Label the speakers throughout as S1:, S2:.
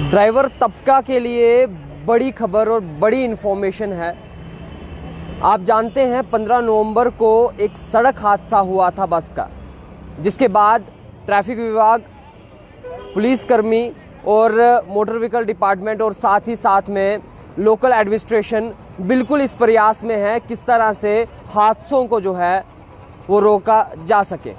S1: Driver तबका के लिए बड़ी खबर और बड़ी इन्फॉर्मेशन है। आप जानते हैं 15 नवंबर को एक सड़क हादसा हुआ था बस का, जिसके बाद ट्रैफिक विभाग, पुलिसकर्मी और मोटर व्हीकल डिपार्टमेंट और साथ ही साथ में लोकल एडमिनिस्ट्रेशन बिल्कुल इस प्रयास में है किस तरह से हादसों को जो है वो रोका जा सके,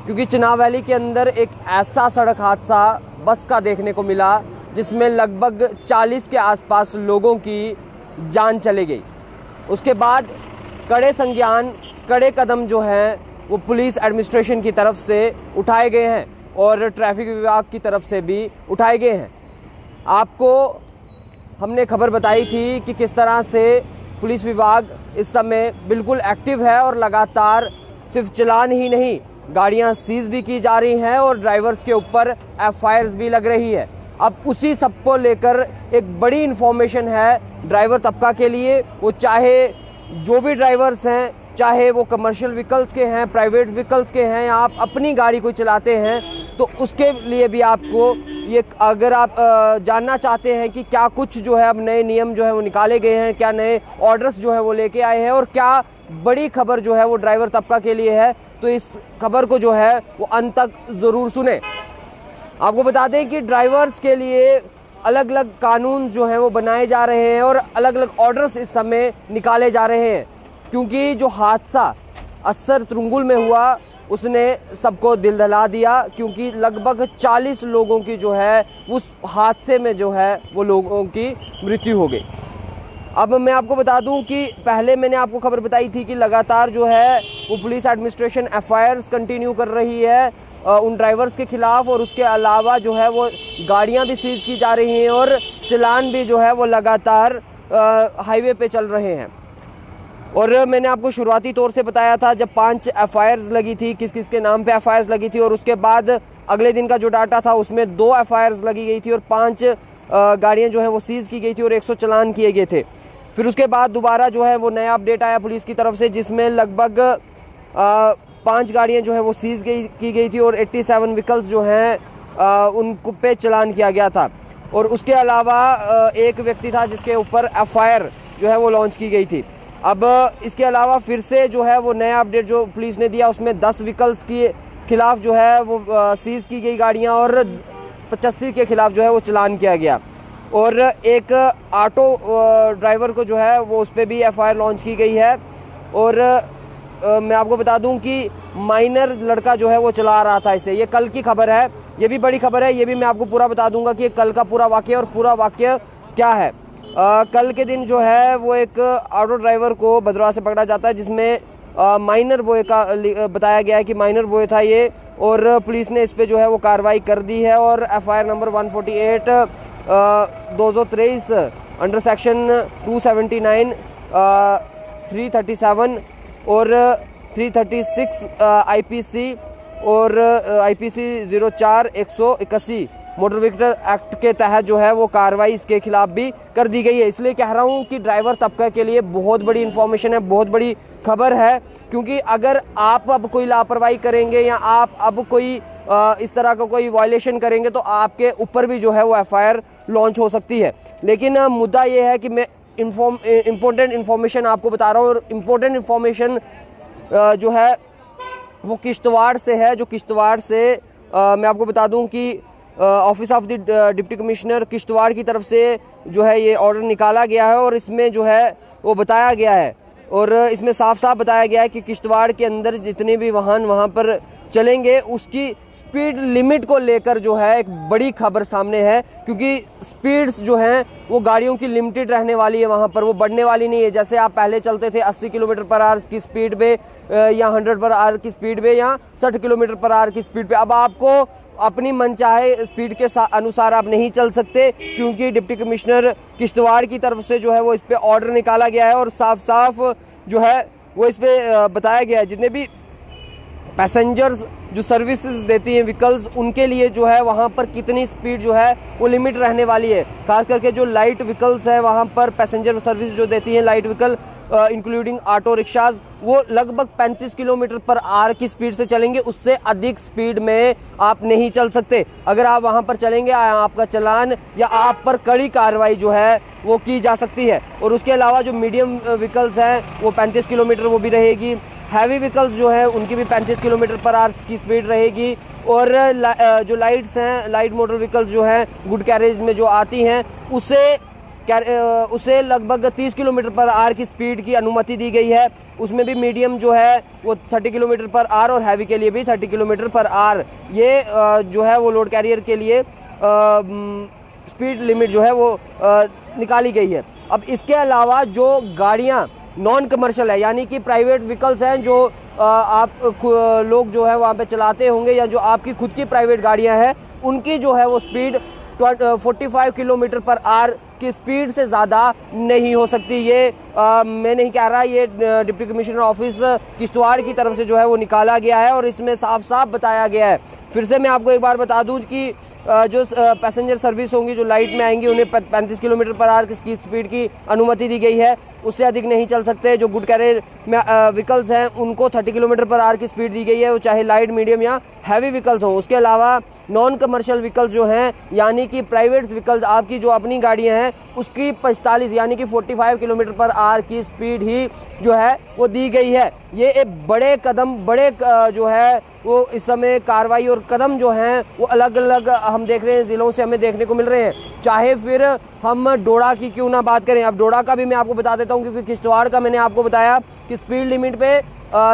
S1: क्योंकि चिनाब वैली के अंदर एक ऐसा सड़क हादसा बस का देखने को मिला जिसमें लगभग 40 के आसपास लोगों की जान चली गई। उसके बाद कड़े संज्ञान, कड़े कदम जो हैं वो पुलिस एडमिनिस्ट्रेशन की तरफ से उठाए गए हैं और ट्रैफिक विभाग की तरफ से भी उठाए गए हैं। आपको हमने खबर बताई थी कि किस तरह से पुलिस विभाग इस समय बिल्कुल एक्टिव है और लगातार सिर्फ चलान ही नहीं, गाड़ियां सीज भी की जा रही हैं और ड्राइवर्स के ऊपर एफआईआर भी लग रही है। अब उसी सब को लेकर एक बड़ी इन्फॉर्मेशन है ड्राइवर तबका के लिए। वो चाहे जो भी ड्राइवर्स हैं, चाहे वो कमर्शियल व्हीकल्स के हैं, प्राइवेट व्हीकल्स के हैं, या आप अपनी गाड़ी को चलाते हैं, तो उसके लिए भी आपको ये, अगर आप जानना चाहते हैं कि क्या कुछ जो है अब नए नियम जो है वो निकाले गए हैं, क्या नए ऑर्डर्स जो है वो लेके आए हैं और क्या बड़ी खबर जो है वो ड्राइवर तबका के लिए है, तो इस खबर को जो है वो अंत तक ज़रूर सुने। आपको बता दें कि ड्राइवर्स के लिए अलग अलग कानून जो हैं वो बनाए जा रहे हैं और अलग अलग ऑर्डर्स इस समय निकाले जा रहे हैं, क्योंकि जो हादसा असर तुरंगुल में हुआ उसने सबको दिल दहला दिया, क्योंकि लगभग 40 लोगों की जो है उस हादसे में जो है वो लोगों की मृत्यु हो गई। अब मैं आपको बता दूं कि पहले मैंने आपको खबर बताई थी कि लगातार जो है वो पुलिस एडमिनिस्ट्रेशन एफआईआर कंटिन्यू कर रही है उन ड्राइवर्स के खिलाफ, और उसके अलावा जो है वो गाड़ियां भी सीज की जा रही हैं और चलान भी जो है वो लगातार हाईवे पे चल रहे हैं। और मैंने आपको शुरुआती तौर से बताया था जब 5 एफआईआर्स लगी थी, किस किस के नाम पे एफआईआर्स लगी थी, और उसके बाद अगले दिन का जो डाटा था उसमें 2 एफआईआर्स लगी गई थी और 5 गाड़ियां जो है वो सीज की गई थी और 100 चलान किए गए थे। फिर उसके बाद दोबारा जो है वो नया अपडेट आया पुलिस की तरफ से, जिसमें लगभग 5 गाड़ियां जो है वो सीज की गई थी और 87 व्हीकल्स जो हैं उनको पे चलान किया गया था। और उसके अलावा एक व्यक्ति था जिसके ऊपर एफआईआर जो है वो लॉन्च की गई थी। अब इसके अलावा फिर से जो है वो नया अपडेट जो पुलिस ने दिया उसमें 10 व्हीकल्स के खिलाफ जो है वो सीज की गई गाड़ियाँ और 85 के खिलाफ जो है वो चलान किया गया। और एक ऑटो ड्राइवर को जो है वो उस पर भी एफआईआर लॉन्च की गई है। और मैं आपको बता दूं कि माइनर लड़का जो है वो चला रहा था इसे। ये कल की खबर है, ये भी बड़ी खबर है, ये भी मैं आपको पूरा बता दूंगा कि कल का पूरा वाकया और पूरा वाकया क्या है। कल के दिन जो है वो एक ऑटो ड्राइवर को भद्रवाह से पकड़ा जाता है, जिसमें माइनर बॉय का बताया गया है कि माइनर बॉय था ये, और पुलिस ने इस पे जो है वो कार्रवाई कर दी है और एफआईआर नंबर 148 2023 अंडर सेक्शन 279 337 और 336 आईपीसी और आईपीसी 04/181 मोटर व्हीकल एक्ट के तहत जो है वो कार्रवाई इसके खिलाफ भी कर दी गई है। इसलिए कह रहा हूँ कि ड्राइवर तबका के लिए बहुत बड़ी इन्फॉर्मेशन है, बहुत बड़ी खबर है, क्योंकि अगर आप अब कोई लापरवाही करेंगे या आप अब कोई इस तरह का कोई वायलेशन करेंगे तो आपके ऊपर भी जो है वो एफआईआर लॉन्च हो सकती है। लेकिन मुद्दा ये है कि मैं इम्पोर्टेंट इन्फॉर्मेशन आपको बता रहा हूँ, और इम्पोर्टेंट इन्फॉर्मेशन जो है वो किश्तवाड़ से है। जो किश्तवाड़ से मैं आपको बता दूं कि office of the deputy commissioner Kishtwar की तरफ से जो है ये ऑर्डर निकाला गया है और इसमें जो है वो बताया गया है, और इसमें साफ साफ बताया गया है कि किश्तवाड़ के अंदर जितने भी वाहन वहाँ पर चलेंगे उसकी स्पीड लिमिट को लेकर जो है एक बड़ी खबर सामने है, क्योंकि स्पीड्स जो हैं वो गाड़ियों की लिमिटेड रहने वाली है, वहाँ पर वो बढ़ने वाली नहीं है। जैसे आप पहले चलते थे 80 किलोमीटर पर आवर की स्पीड पे या 100 पर आवर की स्पीड पे या 60 किलोमीटर पर आवर की स्पीड पे, अब आपको अपनी मनचाहे स्पीड के अनुसार आप नहीं चल सकते, क्योंकि डिप्टी कमिश्नर किश्तवाड़ की तरफ से जो है वो इस पर ऑर्डर निकाला गया है और साफ साफ जो है वो इस पर बताया गया है। जितने भी पैसेंजर्स जो सर्विसेज देती हैं व्हीकल्स, उनके लिए जो है वहाँ पर कितनी स्पीड जो है वो लिमिट रहने वाली है। खास करके जो लाइट व्हीकल्स है वहाँ पर पैसेंजर सर्विस जो देती हैं light vehicle including auto rickshaws, वो लगभग 35 किलोमीटर पर आवर की स्पीड से चलेंगे। उससे अधिक स्पीड में आप नहीं चल सकते। अगर आप वहाँ पर चलेंगे आपका चालान या आप पर कड़ी कार्रवाई जो है वो की जा सकती है। और उसके अलावा जो मीडियम व्हीकल्स हैं वो 35 किलोमीटर वो भी रहेगी। हैवी व्हीकल्स जो है उनकी भी 35 किलोमीटर पर आवर की स्पीड रहेगी। और जो लाइट्स हैं, लाइट मोटर व्हीकल्स जो हैं गुड कैरेज में जो आती हैं उसे लगभग 30 किलोमीटर पर आवर की स्पीड की अनुमति दी गई है। उसमें भी मीडियम जो है वो 30 किलोमीटर पर आवर और हैवी के लिए भी 30 किलोमीटर पर आवर, ये जो है वो लोड कैरियर के लिए स्पीड लिमिट जो है वो निकाली गई है। अब इसके अलावा जो गाड़ियाँ नॉन कमर्शियल है, यानी कि प्राइवेट व्हीकल्स हैं जो आप लोग जो है वहाँ पे चलाते होंगे, या जो आपकी खुद की प्राइवेट गाड़ियाँ हैं, उनकी जो है वो स्पीड 45 किलोमीटर पर आवर की स्पीड से ज़्यादा नहीं हो सकती। ये मैं नहीं कह रहा, ये डिप्टी कमिश्नर ऑफिस किश्तवाड़ की तरफ से जो है वो निकाला गया है और इसमें साफ साफ बताया गया है। फिर से मैं आपको एक बार बता दूं कि जो पैसेंजर सर्विस होंगी जो लाइट में आएंगी उन्हें 35 किलोमीटर पर आवर की स्पीड की अनुमति दी गई है, उससे अधिक नहीं चल सकते। जो गुड कैरियर में व्हीकल्स हैं उनको 30 किलोमीटर पर आवर की स्पीड दी गई है, वो चाहे लाइट, मीडियम या हैवी व्हीकल्स हों। उसके अलावा नॉन कमर्शियल व्हीकल्स जो हैं, यानी कि प्राइवेट व्हीकल्स आपकी जो अपनी गाड़ियाँ हैं, उसकी 45 यानी कि 45 किलोमीटर पर आवर की स्पीड ही जो है वो दी गई है। ये एक बड़े कदम, बड़े जो है वो इस समय कार्रवाई और कदम जो हैं वो अलग अलग हम देख रहे हैं ज़िलों से हमें देखने को मिल रहे हैं। चाहे फिर हम डोडा की क्यों ना बात करें, अब डोडा का भी मैं आपको बता देता हूं, क्योंकि किश्तवाड़ का मैंने आपको बताया कि स्पीड लिमिट पे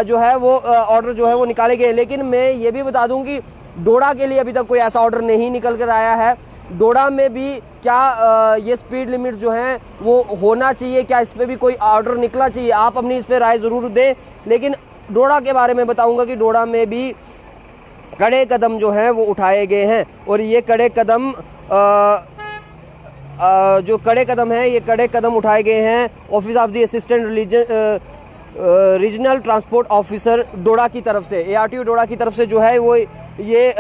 S1: जो है वो ऑर्डर जो है वो निकाले गए। लेकिन मैं ये भी बता दूं कि डोडा के लिए अभी तक कोई ऐसा ऑर्डर नहीं निकल कर आया है। डोडा में भी क्या ये स्पीड लिमिट जो है वो होना चाहिए, क्या इस पर भी कोई ऑर्डर निकला चाहिए? आप अपनी इस पर राय ज़रूर दें। लेकिन डोडा के बारे में बताऊंगा कि डोडा में भी कड़े कदम जो हैं वो उठाए गए हैं। और ये कड़े कदम जो कड़े कदम हैं, ये कड़े कदम उठाए गए हैं office of the assistant regional transport officer Doda की तरफ से, ARTO डोडा की तरफ से जो है वो ये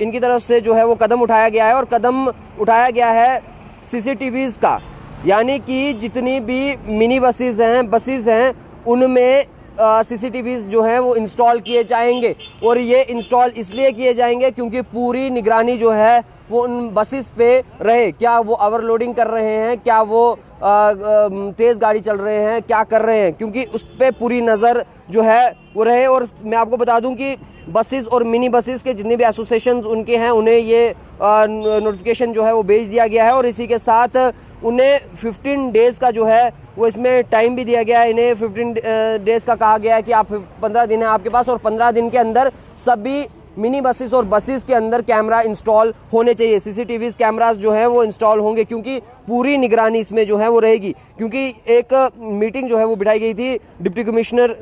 S1: इनकी तरफ से जो है वो कदम उठाया गया है। और कदम उठाया गया है CCTVs का, यानी कि जितनी भी मिनी बसेस हैं उनमें CCTVs जो हैं वो इंस्टॉल किए जाएंगे। और ये इंस्टॉल इसलिए किए जाएंगे क्योंकि पूरी निगरानी जो है वो उन बसेस पे रहे। क्या वो ओवरलोडिंग कर रहे हैं, क्या वो तेज़ गाड़ी चल रहे हैं, क्या कर रहे हैं, क्योंकि उस पर पूरी नज़र जो है वो रहे। और मैं आपको बता दूं कि बसेस और मिनी बसेस के जितने भी एसोसिएशंस उनके हैं उन्हें ये नोटिफिकेशन जो है वो भेज दिया गया है। और इसी के साथ उन्हें 15 डेज़ का जो है वो इसमें टाइम भी दिया गया है। इन्हें 15 डेज़ का कहा गया है कि आप 15 दिन है आपके पास, और 15 दिन के अंदर सभी मिनी बसेस और बसेस के अंदर कैमरा इंस्टॉल होने चाहिए। CCTVs कैमरास जो है वो इंस्टॉल होंगे, क्योंकि पूरी निगरानी इसमें जो है वो रहेगी। क्योंकि एक मीटिंग जो है वो बिठाई गई थी डिप्टी कमिश्नर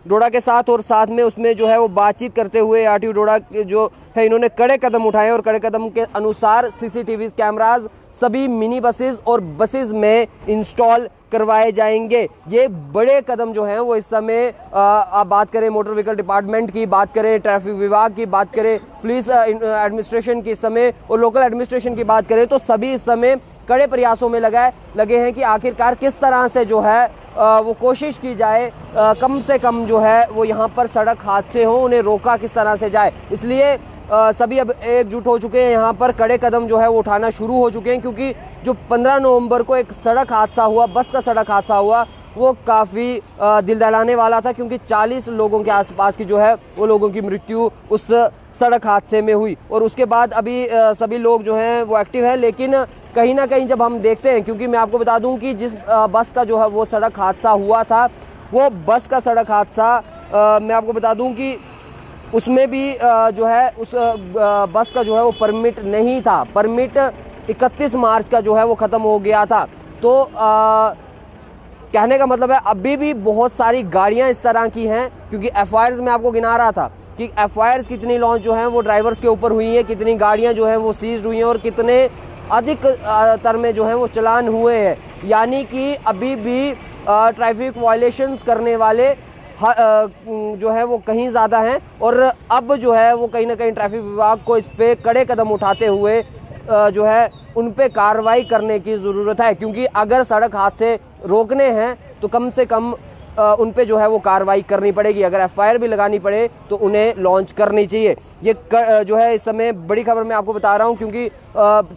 S1: डोडा के साथ, और साथ में उसमें जो है वो बातचीत करते हुए ARTO डोडा जो है इन्होंने कड़े कदम उठाए और कड़े कदम के अनुसार CCTVs कैमराज सभी मिनी बसेस और बसेस में इंस्टॉल करवाए जाएंगे। ये बड़े कदम जो हैं वो इस समय आप बात करें मोटर व्हीकल डिपार्टमेंट की, बात करें ट्रैफिक विभाग की, बात करें पुलिस एडमिनिस्ट्रेशन की इस समय, और लोकल एडमिनिस्ट्रेशन की बात करें, तो सभी इस समय कड़े प्रयासों में लगे हैं कि आखिरकार किस तरह से जो है वो कोशिश की जाए कम से कम जो है वो यहाँ पर सड़क हादसे हों, उन्हें रोका किस तरह से जाए। इसलिए सभी अब एकजुट हो चुके हैं, यहाँ पर कड़े कदम जो है वो उठाना शुरू हो चुके हैं। क्योंकि जो 15 नवंबर को एक सड़क हादसा हुआ, बस का सड़क हादसा हुआ, वो काफ़ी दिल दहलाने वाला था, क्योंकि 40 लोगों के आसपास की जो है वो लोगों की मृत्यु उस सड़क हादसे में हुई। और उसके बाद अभी सभी लोग जो हैं वो एक्टिव हैं। लेकिन कहीं ना कहीं जब हम देखते हैं, क्योंकि मैं आपको बता दूं कि जिस बस का जो है वो सड़क हादसा हुआ था, वो बस का सड़क हादसा मैं आपको बता दूं कि उसमें भी जो है उस बस का जो है वो परमिट नहीं था। परमिट 31 मार्च का जो है वो ख़त्म हो गया था। तो कहने का मतलब है अभी भी बहुत सारी गाड़ियां इस तरह की हैं, क्योंकि FIRs में आपको गिना रहा था कि FIRs कितनी लॉन्च जो हैं वो ड्राइवर्स के ऊपर हुई हैं, कितनी गाड़ियां जो हैं वो सीज्ड हुई हैं और कितने अधिक तर में जो हैं वो चलान हुए हैं। यानी कि अभी भी ट्रैफिक वायलेशंस करने वाले जो है वो कहीं ज़्यादा हैं और अब जो है वो कहीं ना कहीं ट्रैफिक विभाग को इस पे कड़े कदम उठाते हुए जो है उन पे कार्रवाई करने की ज़रूरत है, क्योंकि अगर सड़क हादसे रोकने हैं तो कम से कम उन पे जो है वो कार्रवाई करनी पड़ेगी। अगर एफआईआर भी लगानी पड़े तो उन्हें लॉन्च करनी चाहिए। ये जो है इस समय बड़ी खबर मैं आपको बता रहा हूँ, क्योंकि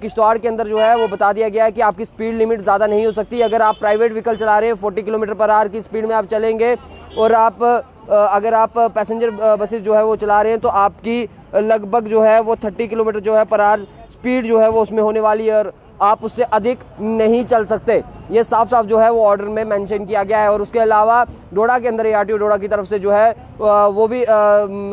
S1: किश्तवाड़ के अंदर जो है वो बता दिया गया है कि आपकी स्पीड लिमिट ज़्यादा नहीं हो सकती। अगर आप प्राइवेट व्हीकल चला रहे हैं 40 किलोमीटर/आवर की स्पीड में आप चलेंगे और आप अगर आप पैसेंजर बसेस जो है वो चला रहे हैं तो आपकी लगभग जो है वो 30 किलोमीटर जो है पर आवर स्पीड जो है वो उसमें होने वाली है और आप उससे अधिक नहीं चल सकते। ये साफ साफ जो है वो ऑर्डर में मेंशन किया गया है। और उसके अलावा डोडा के अंदर ARTO डोडा की तरफ से जो है वो भी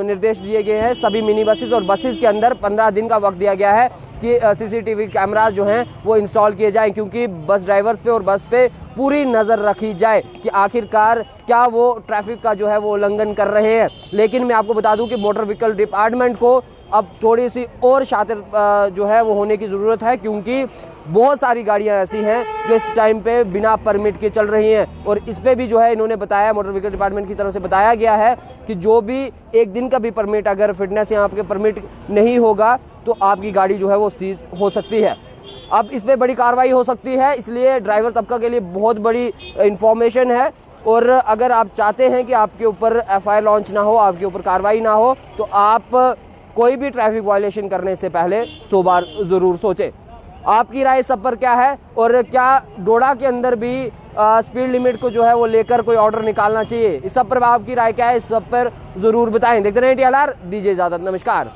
S1: निर्देश दिए गए हैं सभी मिनी बसेस और बसेस के अंदर 15 दिन का वक्त दिया गया है कि CCTV कैमराज जो हैं वो इंस्टॉल किए जाएं, क्योंकि बस ड्राइवर्स पे और बस पे पूरी नज़र रखी जाए कि आखिरकार क्या वो ट्रैफिक का जो है वो उल्लंघन कर रहे हैं। लेकिन मैं आपको बता दूं कि मोटर व्हीकल डिपार्टमेंट को अब थोड़ी सी और शातिर जो है वो होने की ज़रूरत है, क्योंकि बहुत सारी गाड़ियां ऐसी हैं जो इस टाइम पे बिना परमिट के चल रही हैं। और इस पे भी जो है इन्होंने बताया, मोटर व्हीकल डिपार्टमेंट की तरफ से बताया गया है कि जो भी एक दिन का भी परमिट, अगर फिटनेस या आपके परमिट नहीं होगा तो आपकी गाड़ी जो है वो सीज हो सकती है। अब इस पर बड़ी कार्रवाई हो सकती है, इसलिए ड्राइवर तबका के लिए बहुत बड़ी इंफॉर्मेशन है। और अगर आप चाहते हैं कि आपके ऊपर FIR लॉन्च ना हो, आपके ऊपर कार्रवाई ना हो, तो आप कोई भी ट्रैफिक वायलेशन करने से पहले 100 बार ज़रूर सोचें। आपकी राय सब पर क्या है और क्या डोडा के अंदर भी स्पीड लिमिट को जो है वो लेकर कोई ऑर्डर निकालना चाहिए? इस सब पर आपकी राय क्या है, इस सब पर ज़रूर बताएं। देखते रहें TLR, दीजिए इजाज़त, नमस्कार।